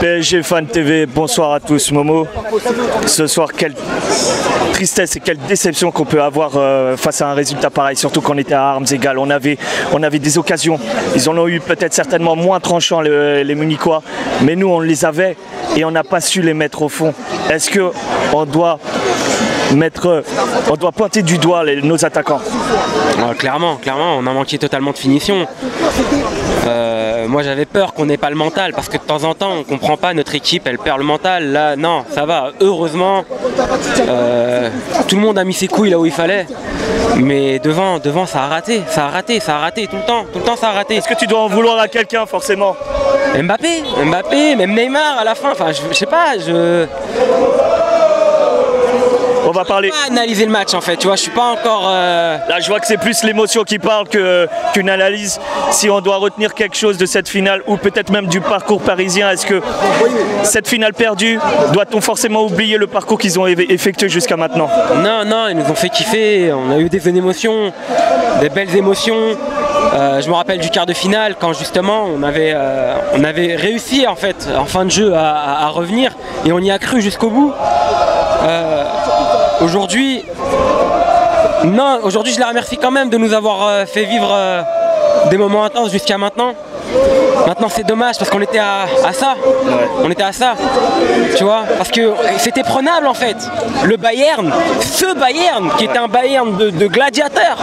PSG Fan TV, bonsoir à tous. Momo, ce soir, quelle tristesse et quelle déception qu'on peut avoir face à un résultat pareil, surtout qu'on était à armes égales. On avait des occasions. Ils en ont eu peut-être certainement moins tranchants les Munichois, mais nous on les avait et on n'a pas su les mettre au fond. Est-ce qu'on doit pointer du doigt nos attaquants? Clairement, on a manqué totalement de finition. Moi j'avais peur qu'on n'ait pas le mental parce que de temps en temps on comprend pas, notre équipe elle perd le mental. Là non, ça va, heureusement tout le monde a mis ses couilles là où il fallait, mais devant ça a raté tout le temps ça a raté. Est-ce que tu dois en vouloir à quelqu'un forcément? Mbappé, même Neymar à la fin, enfin je sais pas, on va parler. Je peux pas analyser le match en fait, tu vois, je suis pas encore. Là, je vois que c'est plus l'émotion qui parle qu'une analyse. Si on doit retenir quelque chose de cette finale ou peut-être même du parcours parisien, est-ce que cette finale perdue, doit-on forcément oublier le parcours qu'ils ont effectué jusqu'à maintenant? Non, ils nous ont fait kiffer. On a eu des émotions, des belles émotions. Je me rappelle du quart de finale quand justement on avait réussi en fait en fin de jeu à revenir et on y a cru jusqu'au bout. Aujourd'hui, je les remercie quand même de nous avoir fait vivre des moments intenses jusqu'à maintenant. Maintenant c'est dommage parce qu'on était à ça, on était à ça, tu vois, parce que c'était prenable en fait. Le Bayern, ce Bayern qui était un Bayern de gladiateurs,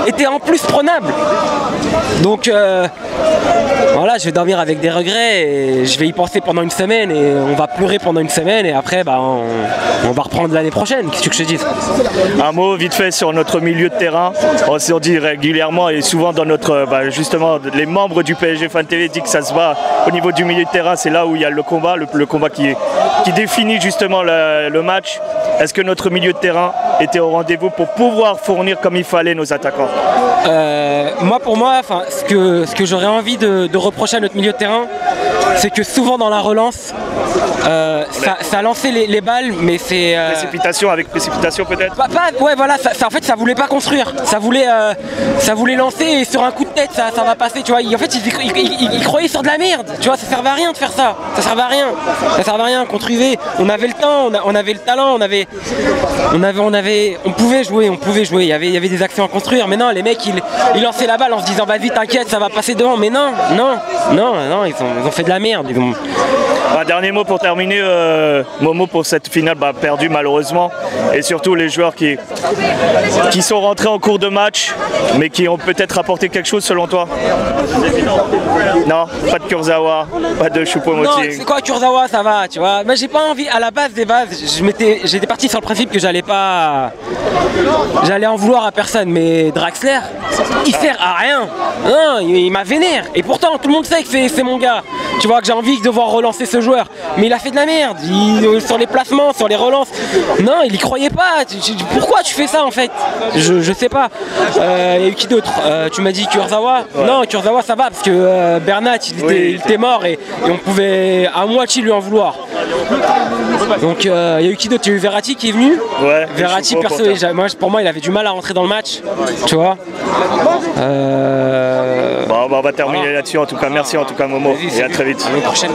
était en plus prenable. Donc voilà, je vais dormir avec des regrets et je vais y penser pendant une semaine et on va pleurer pendant une semaine et après on va reprendre l'année prochaine, qu'est-ce que je te dis? Un mot vite fait sur notre milieu de terrain. On se dit régulièrement et souvent dans notre, justement, les membres du PSG Fan TV disent que ça se bat au niveau du milieu de terrain, c'est là où il y a le combat qui définit justement le match. Est-ce que notre milieu de terrain était au rendez-vous pour pouvoir fournir comme il fallait nos attaquants? Pour moi, ce que j'aurais envie de reprocher à notre milieu de terrain, c'est que souvent dans la relance, ça lançait les balles, mais c'est... Précipitation peut-être? Ouais voilà, en fait ça voulait pas construire, ça voulait lancer et sur un coup de tête ça va passer, tu vois. En fait ils croyaient sur de la merde, tu vois, ça servait à rien de faire ça, ça servait à rien contre UV. On avait le temps, on avait le talent, on pouvait jouer, il y avait des actions à construire, mais non, les mecs ils lançaient la balle en se disant vas-y t'inquiète ça va passer devant, mais non, ils ont fait de la merde. Dernier mot pour terminer, Momo, pour cette finale perdue malheureusement, et surtout les joueurs qui sont rentrés en cours de match mais qui ont peut-être apporté quelque chose selon toi? Non, pas de Kurzawa, pas de Choupo-Moting. Non, c'est quoi Kurzawa, ça va, tu vois. Mais j'ai pas envie, à la base des bases, j'étais parti sur le principe que j'allais en vouloir à personne, mais Draxler, il sert à rien. Non, il m'a vénère. Et pourtant, tout le monde sait que c'est mon gars. Tu vois, que j'ai envie de voir relancer ce joueur. Mais il a fait de la merde. Sur les placements, sur les relances. Non, il y croyait pas. Pourquoi tu fais ça en fait? Je sais pas. Il y a eu qui d'autre? Tu m'as dit Kurzawa? Ouais. Non, Kurzawa ça va parce que Bernat il était mort et on pouvait à moitié lui en vouloir. Donc il y a eu qui d'autre? Il y a eu Verratti qui est venu. Ouais, Verratti perso, pour moi il avait du mal à rentrer dans le match. Tu vois. On va terminer là-dessus en tout cas. Merci en tout cas Momo et à très vite. À la prochaine.